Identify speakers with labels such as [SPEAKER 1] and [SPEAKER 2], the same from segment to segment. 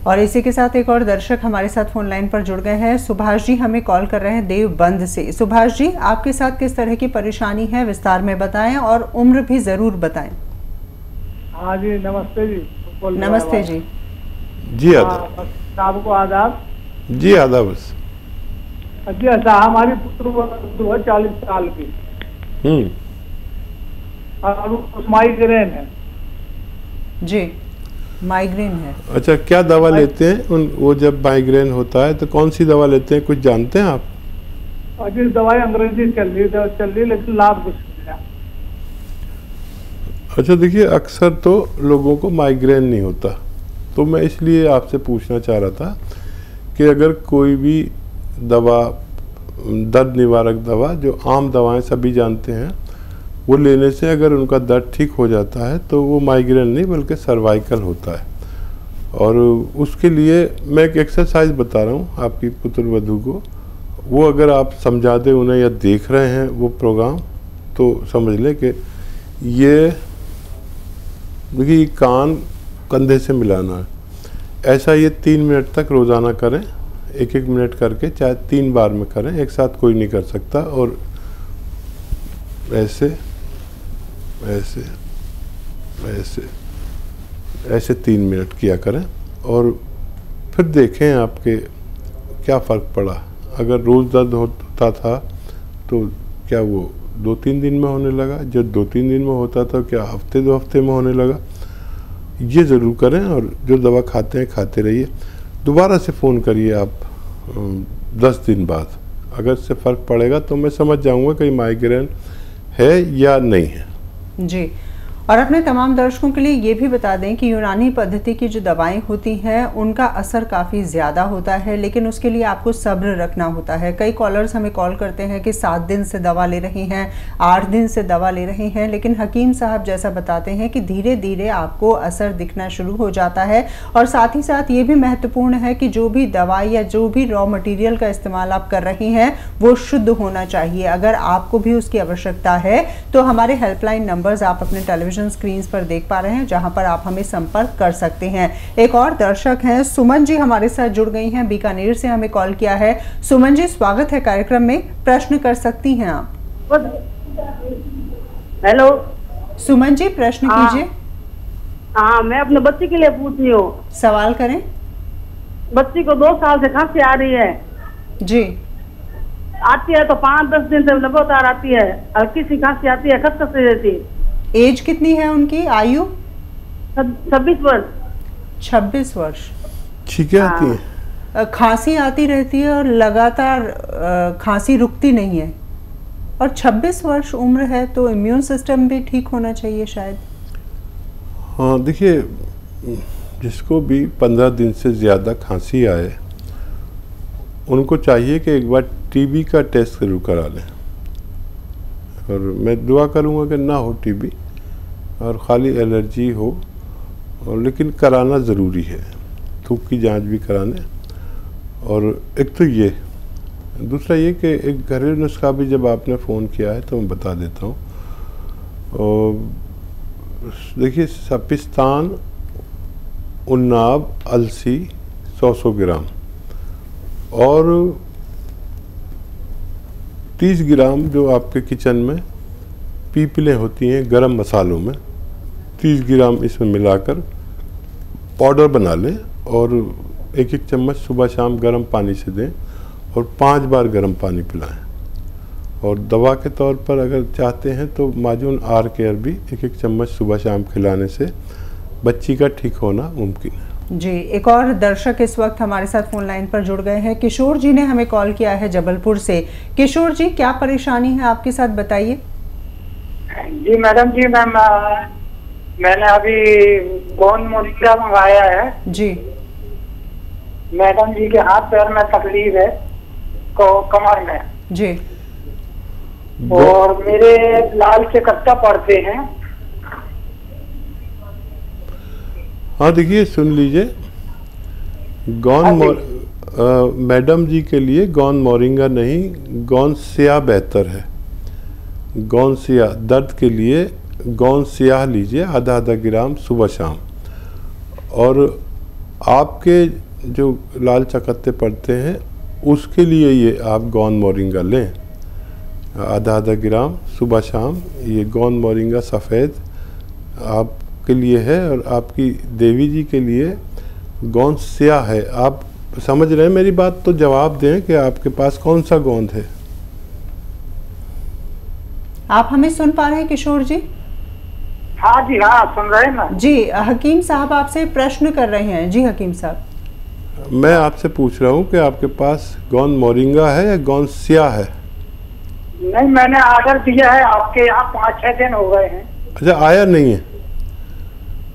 [SPEAKER 1] और इसी के साथ एक और दर्शक हमारे साथ फोन लाइन पर जुड़ गए हैं। सुभाष जी हमें कॉल कर रहे हैं देवबंद से। सुभाष जी, आपके साथ किस तरह की परेशानी है विस्तार में बताएं और उम्र भी जरूर बताएं।
[SPEAKER 2] हाँ जी, नमस्ते जी।
[SPEAKER 1] नमस्ते जी।
[SPEAKER 3] जी आदाब।
[SPEAKER 2] आपको आदाब।
[SPEAKER 3] जी आदाब।
[SPEAKER 2] जी अच्छा, हमारी पुत्र है 40 साल की और उस माइग्रेन है
[SPEAKER 1] जी। माइग्रेन है।
[SPEAKER 3] अच्छा, क्या दवा लेते हैं वो जब माइग्रेन होता है तो कौन सी दवा लेते हैं, कुछ जानते हैं आप?
[SPEAKER 2] जी, दवाई अंग्रेजी चल रही लेकिन लाभ कुछ नहीं है।
[SPEAKER 3] अच्छा देखिए, अक्सर तो लोगों को माइग्रेन नहीं होता, तो मैं इसलिए आपसे पूछना चाह रहा था कि अगर कोई भी दवा, दर्द निवारक दवा जो आम दवाएं सभी जानते हैं, वो लेने से अगर उनका दर्द ठीक हो जाता है तो वो माइग्रेन नहीं बल्कि सर्वाइकल होता है। और उसके लिए मैं एक एक्सरसाइज बता रहा हूँ आपकी पुत्रवधू को, वो अगर आप समझा दें उन्हें या देख रहे हैं वो प्रोग्राम तो समझ लें कि ये देखिए कान कंधे से मिलाना है। ऐसा ये 3 मिनट तक रोज़ाना करें, 1-1 मिनट करके, चाहे 3 बार में करें, एक साथ कोई नहीं कर सकता। और ऐसे ऐसे ऐसे ऐसे 3 मिनट किया करें और फिर देखें आपके क्या फ़र्क पड़ा। अगर रोज़ दर्द होता था तो क्या वो 2-3 दिन में होने लगा, जब 2-3 दिन में होता था क्या हफ्ते 2 हफ्ते में होने लगा। ये ज़रूर करें और जो दवा खाते हैं खाते रहिए। दोबारा से फ़ोन करिए आप 10 दिन बाद, अगर इससे फ़र्क पड़ेगा तो मैं समझ जाऊंगा कि माइग्रेन है या नहीं है।
[SPEAKER 1] जी, और अपने तमाम दर्शकों के लिए ये भी बता दें कि यूनानी पद्धति की जो दवाएं होती हैं उनका असर काफ़ी ज़्यादा होता है, लेकिन उसके लिए आपको सब्र रखना होता है। कई कॉलर्स हमें कॉल करते हैं कि 7 दिन से दवा ले रही हैं, 8 दिन से दवा ले रही हैं, लेकिन हकीम साहब जैसा बताते हैं कि धीरे धीरे आपको असर दिखना शुरू हो जाता है। और साथ ही साथ ये भी महत्वपूर्ण है कि जो भी दवाई या जो भी रॉ मटीरियल का इस्तेमाल आप कर रही हैं वो शुद्ध होना चाहिए। अगर आपको भी उसकी आवश्यकता है तो हमारे हेल्पलाइन नंबर्स आप अपने टेलीविजन स्क्रीन पर देख पा रहे हैं, जहां पर आप हमें संपर्क कर सकते हैं। एक और दर्शक हैं सुमन जी, हमारे साथ जुड़ गई हैं, बीकानेर से हमें कॉल किया है। सुमन जी, स्वागत है कार्यक्रम में, प्रश्न कर सकती हैं आप।
[SPEAKER 4] हेलो
[SPEAKER 1] सुमन जी, प्रश्न कीजिए।
[SPEAKER 4] हाँ, मैं अपने बच्ची के लिए पूछ रही हूँ।
[SPEAKER 1] सवाल करें।
[SPEAKER 4] बच्ची को 2 साल से खांसी आ रही है
[SPEAKER 1] जी।
[SPEAKER 4] आती है तो 5-10 दिन से लगातार आती है, हल्की सी खांसी आती है, खसखस से रहती।
[SPEAKER 1] एज कितनी है उनकी, आयु?
[SPEAKER 4] 26 वर्ष।
[SPEAKER 1] 26 वर्ष।
[SPEAKER 3] छींकें आती है,
[SPEAKER 1] खांसी आती रहती है और लगातार खांसी रुकती नहीं है, और 26 वर्ष उम्र है तो इम्यून सिस्टम भी ठीक होना चाहिए शायद।
[SPEAKER 3] हाँ देखिए, जिसको भी 15 दिन से ज़्यादा खांसी आए उनको चाहिए कि एक बार टीबी का टेस्ट जरूर करा लें। और मैं दुआ करूँगा कि ना हो टीबी और ख़ाली एलर्जी हो, और लेकिन कराना ज़रूरी है, थूक की जांच भी कराने। और एक तो ये, दूसरा ये कि एक घरेलू नुस्खा भी जब आपने फ़ोन किया है तो मैं बता देता हूँ। और देखिए, सपिस्तान, उन्नाब, अलसी 100 ग्राम और 30 ग्राम जो आपके किचन में पीपलें होती हैं गरम मसालों में, 30 ग्राम इसमें मिलाकर पाउडर बना लें और 1-1 चम्मच सुबह शाम गर्म पानी से दें और 5 बार गर्म पानी पिलाएं। और दवा के तौर पर अगर चाहते हैं तो माजून आर केयर भी 1-1 चम्मच सुबह शाम खिलाने से बच्ची का ठीक होना मुमकिन है।
[SPEAKER 1] जी, एक और दर्शक इस वक्त हमारे साथ फोन लाइन पर जुड़ गए हैं। किशोर जी ने हमें कॉल किया है जबलपुर से। किशोर जी, क्या परेशानी है आपके साथ, बताइए।
[SPEAKER 2] जी मैडम जी, मैंने अभी गोंद मोरिंगा मंगाया है
[SPEAKER 1] जी।
[SPEAKER 2] मैडम जी के हाथ पैर में तकलीफ है, कमर में
[SPEAKER 1] जी,
[SPEAKER 2] और मेरे लाल से कट्टा पड़ते हैं।
[SPEAKER 3] हाँ देखिए, सुन लीजिए, मैडम जी के लिए गोंद मोरिंगा नहीं, गोंद स्याह बेहतर है। गोंद स्याह दर्द के लिए गोंद स्याह लीजिए, आधा-आधा ग्राम सुबह शाम। और आपके जो लाल चकत्ते पड़ते हैं उसके लिए ये आप गौंद मोरिंगा लें, आधा आधा ग्राम सुबह शाम। ये गौंद मोरिंगा सफ़ेद आपके लिए है, और आपकी देवी जी के लिए गौंद स्याह है। आप समझ रहे हैं मेरी बात? तो जवाब दें कि आपके पास कौन सा गौंद है।
[SPEAKER 1] आप हमें सुन पा रहे हैं किशोर जी?
[SPEAKER 2] हाँ जी, हाँ सुन रहे हैं ना
[SPEAKER 1] जी। हकीम साहब आपसे प्रश्न कर रहे हैं। जी हकीम साहब,
[SPEAKER 3] मैं आपसे पूछ रहा हूँ कि आपके पास गौंद मोरिंगा है या गौंद स्याह है?
[SPEAKER 2] नहीं, मैंने ऑर्डर दिया है आपके यहाँ, 5-6 दिन हो गए हैं।
[SPEAKER 3] अच्छा, आया नहीं है?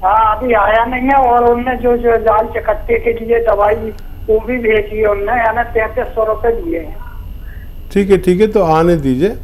[SPEAKER 2] हाँ, अभी आया नहीं है। और उनने जो लाल चकत्ते के लिए दवाई वो भी भेजी है उनने, यानी 3300 रुपये दिए हैं।
[SPEAKER 3] ठीक है, ठीक है, तो आने दीजिए।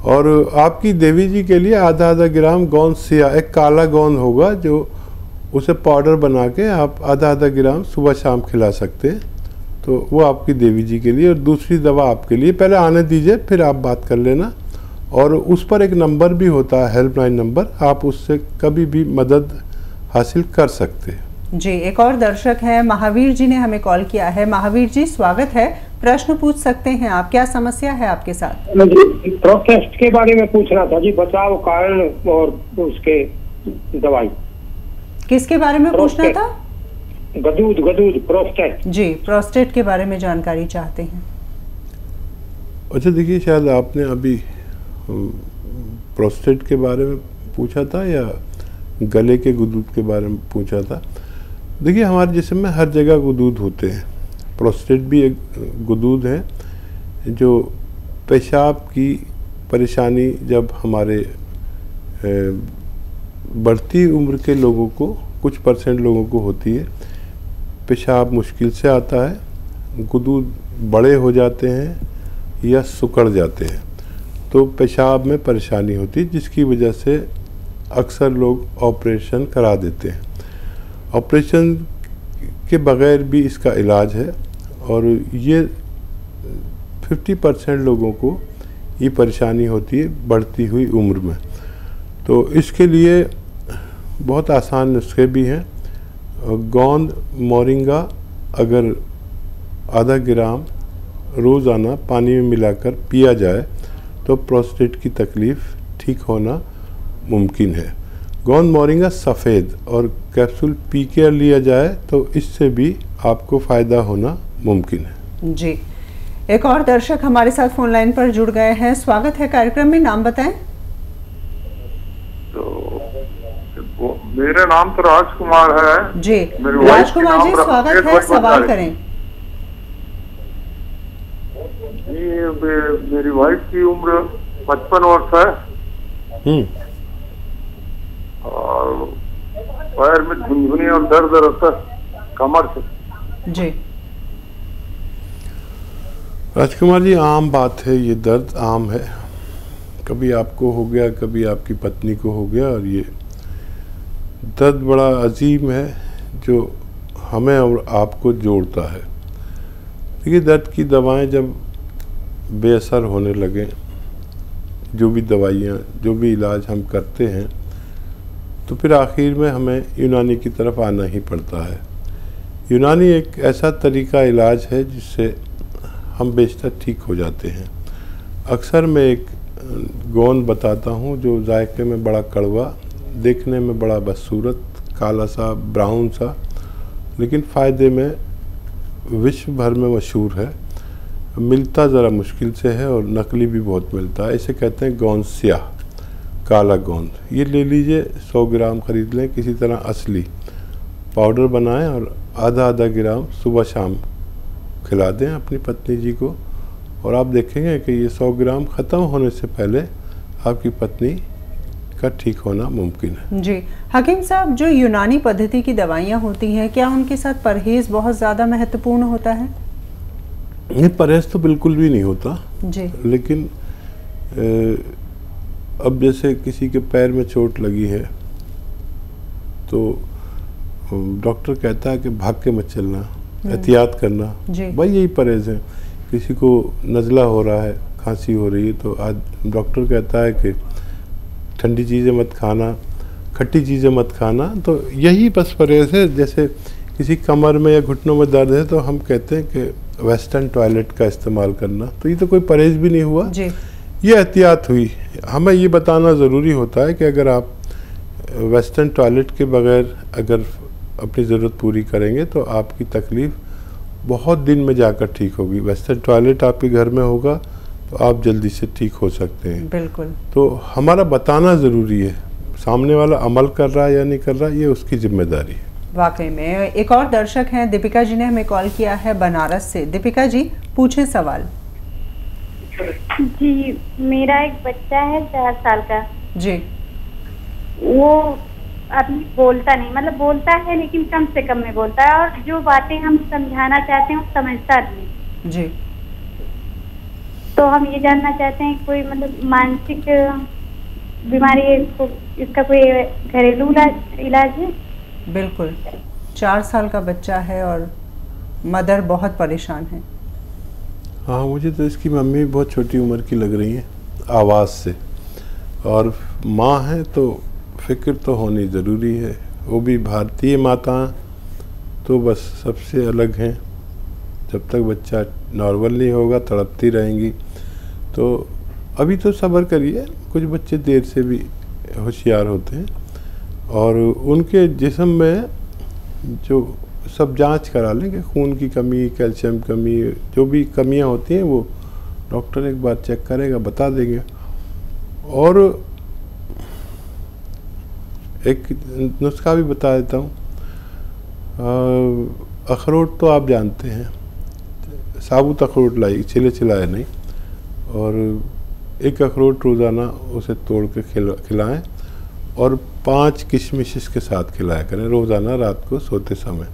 [SPEAKER 3] और आपकी देवी जी के लिए आधा आधा ग्राम गौंद स्याह, एक काला गौंद होगा जो उसे पाउडर बना के आप आधा आधा ग्राम सुबह शाम खिला सकते हैं, तो वो आपकी देवी जी के लिए। और दूसरी दवा आपके लिए, पहले आने दीजिए फिर आप बात कर लेना। और उस पर एक नंबर भी होता है, हेल्पलाइन नंबर, आप उससे कभी भी मदद हासिल कर सकते हैं।
[SPEAKER 1] जी। एक और दर्शक है, महावीर जी ने हमें कॉल किया है। महावीर जी स्वागत है, प्रश्न पूछ सकते हैं आप। क्या समस्या है आपके साथ?
[SPEAKER 5] प्रोस्टेट के बारे में पूछना था जी, बचाव कारण और उसके दवाई।
[SPEAKER 1] किसके बारे में पूछना था?
[SPEAKER 5] गदूद प्रोस्टेट।
[SPEAKER 1] जी, प्रोस्टेट के बारे में जानकारी चाहते हैं।
[SPEAKER 3] अच्छा, देखिए, शायद आपने अभी प्रोस्टेट के बारे में पूछा था या गले के गुदूद के बारे में पूछा था। देखिए, हमारे जिस्म में हर जगह गुदूद होते हैं। प्रोस्टेट भी एक गुदूद है जो पेशाब की परेशानी जब हमारे बढ़ती उम्र के लोगों को, कुछ % लोगों को होती है। पेशाब मुश्किल से आता है, गुदूद बड़े हो जाते हैं या सिकुड़ जाते हैं, तो पेशाब में परेशानी होती है, जिसकी वजह से अक्सर लोग ऑपरेशन करा देते हैं। ऑपरेशन के बगैर भी इसका इलाज है, और ये 50% लोगों को ये परेशानी होती है बढ़ती हुई उम्र में। तो इसके लिए बहुत आसान नुस्खे भी हैं। गौंद मोरिंगा अगर आधा ग्राम रोज़ाना पानी में मिलाकर पिया जाए तो प्रोस्टेट की तकलीफ़ ठीक होना मुमकिन है। गौंद मोरिंगा सफ़ेद और कैप्सूल पी के लिया जाए तो इससे भी आपको फ़ायदा होना मुमकिन है।
[SPEAKER 1] जी। एक और दर्शक हमारे साथ फोन लाइन पर जुड़ गए हैं। स्वागत है कार्यक्रम में, नाम बताएं।
[SPEAKER 6] तो मेरा नाम तो राजकुमार है
[SPEAKER 1] जी। राजकुमार जी स्वागत है, सवाल करें।
[SPEAKER 6] मेरी वाइफ की उम्र 55 वर्ष है और पैर में झुनझुनी और दर्द रहता है कमर से।
[SPEAKER 1] जी।
[SPEAKER 3] राजकुमार जी, आम बात है, ये दर्द आम है। कभी आपको हो गया, कभी आपकी पत्नी को हो गया, और ये दर्द बड़ा अजीम है जो हमें और आपको जोड़ता है। देखिए, दर्द की दवाएं जब बेअसर होने लगें, जो भी दवाइयाँ, जो भी इलाज हम करते हैं, तो फिर आखिर में हमें यूनानी की तरफ आना ही पड़ता है। यूनानी एक ऐसा तरीका इलाज है जिससे हम बेशतर ठीक हो जाते हैं। अक्सर मैं एक गोंद बताता हूँ जो जायके में बड़ा कड़वा, देखने में बड़ा बदसूरत, काला सा, ब्राउन सा, लेकिन फ़ायदे में विश्व भर में मशहूर है। मिलता ज़रा मुश्किल से है और नकली भी बहुत मिलता है। इसे कहते हैं गौंद स्याह, काला गोंद। ये ले लीजिए, 100 ग्राम ख़रीद लें, किसी तरह असली पाउडर बनाएं और आधा आधा ग्राम सुबह शाम खिला दें अपनी पत्नी जी को, और आप देखेंगे कि ये 100 ग्राम ख़त्म होने से पहले आपकी पत्नी का ठीक होना मुमकिन है।
[SPEAKER 1] जी। हकीम साहब, जो यूनानी पद्धति की दवाइयाँ होती हैं, क्या उनके साथ परहेज़ बहुत ज़्यादा महत्वपूर्ण होता है?
[SPEAKER 3] ये परहेज़ तो बिल्कुल भी नहीं होता
[SPEAKER 1] जी।
[SPEAKER 3] लेकिन अब जैसे किसी के पैर में चोट लगी है तो डॉक्टर कहता है कि भाग के मत चलना, एहतियात करना। भाई यही परहेज़ है। किसी को नज़ला हो रहा है, खांसी हो रही है, तो आज डॉक्टर कहता है कि ठंडी चीज़ें मत खाना, खट्टी चीज़ें मत खाना। तो यही बस परहेज़ है। जैसे किसी कमर में या घुटनों में दर्द है तो हम कहते हैं कि वेस्टर्न टॉयलेट का इस्तेमाल करना। तो ये तो कोई परहेज भी नहीं हुआ
[SPEAKER 1] जी।
[SPEAKER 3] ये एहतियात हुई। हमें ये बताना ज़रूरी होता है कि अगर आप वेस्टर्न टॉयलेट के बगैर अगर अपनी ज़रूरत पूरी करेंगे तो आपकी तकलीफ़ बहुत दिन में जाकर ठीक होगी। वेस्टर्न टॉयलेट आपके घर में होगा तो आप जल्दी से ठीक हो सकते हैं।
[SPEAKER 1] बिल्कुल।
[SPEAKER 3] तो हमारा बताना ज़रूरी है, सामने वाला अमल कर रहा है या नहीं कर रहा, ये उसकी जिम्मेदारी है।
[SPEAKER 1] वाकई में। एक और दर्शक हैं, दीपिका जी ने हमें कॉल किया है बनारस से। दीपिका जी पूछें सवाल।
[SPEAKER 7] जी, मेरा एक बच्चा है 4 साल का
[SPEAKER 1] जी।
[SPEAKER 7] वो अभी बोलता नहीं, मतलब बोलता है लेकिन कम से कम में बोलता है, और जो बातें हम समझाना चाहते हैं वो समझता नहीं
[SPEAKER 1] जी।
[SPEAKER 7] तो हम ये जानना चाहते हैं कोई मतलब मानसिक बीमारी है इसका कोई घरेलू इलाज है?
[SPEAKER 1] बिल्कुल। 4 साल का बच्चा है और मदर बहुत परेशान है।
[SPEAKER 3] हाँ, मुझे तो इसकी मम्मी बहुत छोटी उम्र की लग रही है आवाज़ से, और माँ है तो फिक्र तो होनी ज़रूरी है। वो भी भारतीय माता तो बस सबसे अलग हैं। जब तक बच्चा नॉर्मल नहीं होगा तड़पती रहेंगी। तो अभी तो सब्र करिए, कुछ बच्चे देर से भी होशियार होते हैं और उनके जिस्म में जो सब जांच करा लेंगे, खून की कमी, कैल्शियम कमी, जो भी कमियां होती हैं वो डॉक्टर एक बार चेक करेगा, बता देंगे। और एक नुस्खा भी बता देता हूँ। अखरोट तो आप जानते हैं, साबुत अखरोट लाई, छिले छिलाए नहीं, और एक अखरोट रोज़ाना उसे तोड़ के खिलाएं और 5 किशमिश इसके साथ खिलाया करें रोज़ाना रात को सोते समय।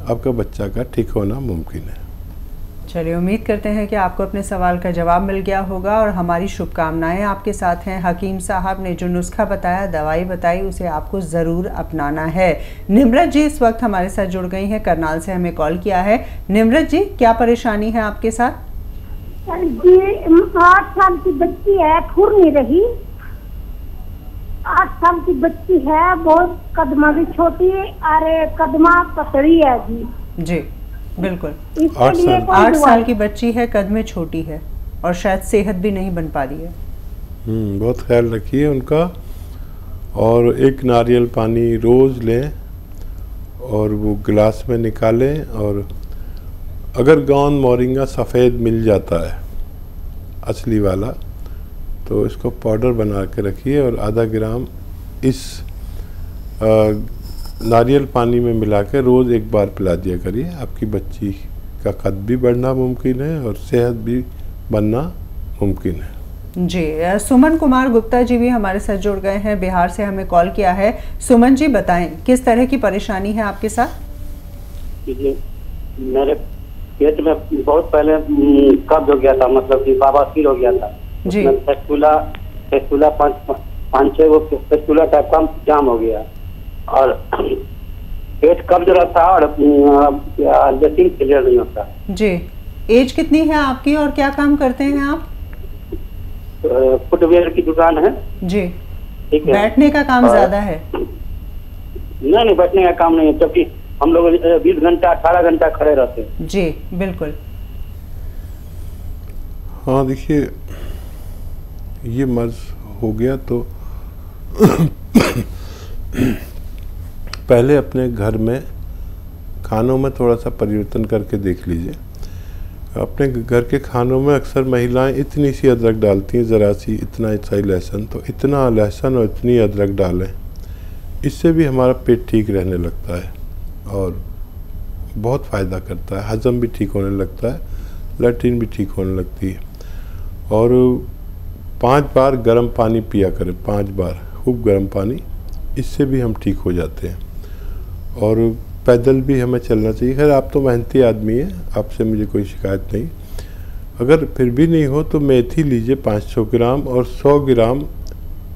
[SPEAKER 3] आपका बच्चा का ठीक होना मुमकिन है।
[SPEAKER 1] चलिए, उम्मीद करते हैं कि आपको अपने सवाल का जवाब मिल गया होगा और हमारी शुभकामनाएं आपके साथ हैं। हकीम साहब ने जो नुस्खा बताया, दवाई बताई, उसे आपको ज़रूर अपनाना है। निम्रत जी इस वक्त हमारे साथ जुड़ गई हैं, करनाल से हमें कॉल किया है। निम्रत जी, क्या परेशानी है आपके साथ?
[SPEAKER 8] जी, 8 साल की बच्ची है, फूल नहीं रही। 8 साल की बच्ची है, बहुत कदमा भी छोटी, अरे कदमा पतली है जी।
[SPEAKER 1] जी बिल्कुल।
[SPEAKER 3] 8
[SPEAKER 1] साल की बच्ची है, कद में छोटी है और शायद सेहत भी नहीं बन पा रही है।
[SPEAKER 3] बहुत ख्याल रखिए उनका। और एक नारियल पानी रोज़ लें और वो गिलास में निकालें, और अगर गोंद मोरिंगा सफ़ेद मिल जाता है असली वाला तो इसको पाउडर बना के रखिए और आधा ग्राम इस नारियल पानी में मिला के रोज़ एक बार पिला दिया करिए। आपकी बच्ची का कद भी बढ़ना मुमकिन है और सेहत भी बनना मुमकिन है।
[SPEAKER 1] जी, सुमन कुमार गुप्ता जी भी हमारे साथ जुड़ गए हैं, बिहार से हमें कॉल किया है। सुमन जी बताएं, किस तरह की परेशानी है आपके साथ?
[SPEAKER 9] मेरे पेट में बहुत पहले कब्ज हो गया था, मतलब कि बवासीर हो गया था जी। फेस्टुला 5-6 वो फेस्टुला टाइप का जाम हो गया और पेट कब्ज रहता है और जैसे क्लियर नहीं होता। जी,
[SPEAKER 1] एज कितनी है आपकी और क्या काम करते हैं आप?
[SPEAKER 9] फुटवेयर की दुकान है
[SPEAKER 1] जी।
[SPEAKER 9] ठीक है।
[SPEAKER 1] बैठने का काम ज्यादा है?
[SPEAKER 9] नहीं, बैठने का काम नहीं है, क्योंकि हम लोग 20 घंटा 18 घंटा खड़े रहते हैं।
[SPEAKER 1] जी बिल्कुल।
[SPEAKER 3] हाँ देखिए, ये मर्ज हो गया तो पहले अपने घर में खानों में थोड़ा सा परिवर्तन करके देख लीजिए। अपने घर के खानों में अक्सर महिलाएं इतनी सी अदरक डालती हैं, ज़रा सी, इतना सा ही लहसुन, तो इतना लहसुन और इतनी अदरक डालें, इससे भी हमारा पेट ठीक रहने लगता है और बहुत फ़ायदा करता है। हज़म भी ठीक होने लगता है, लैट्रिन भी ठीक होने लगती है। और 5 बार गर्म पानी पिया करें, 5 बार खूब गर्म पानी, इससे भी हम ठीक हो जाते हैं। और पैदल भी हमें चलना चाहिए। खैर आप तो मेहनती आदमी हैं, आपसे मुझे कोई शिकायत नहीं। अगर फिर भी नहीं हो तो मेथी लीजिए 500 ग्राम और 100 ग्राम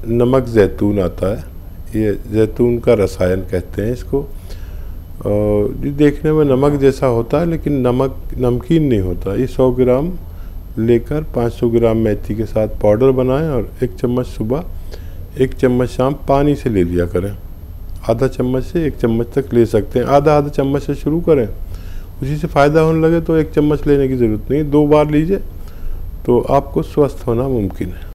[SPEAKER 3] नमक जैतून आता है, ये जैतून का रसायन कहते हैं इसको। ये देखने में नमक जैसा होता है लेकिन नमकीन नहीं होता। ये 100 ग्राम लेकर 500 ग्राम मेथी के साथ पाउडर बनाएं और 1 चम्मच सुबह 1 चम्मच शाम पानी से ले लिया करें। आधा चम्मच से 1 चम्मच तक ले सकते हैं। आधा चम्मच से शुरू करें, उसी से फ़ायदा होने लगे तो 1 चम्मच लेने की ज़रूरत नहीं, 2 बार लीजिए तो आपको स्वस्थ होना मुमकिन है।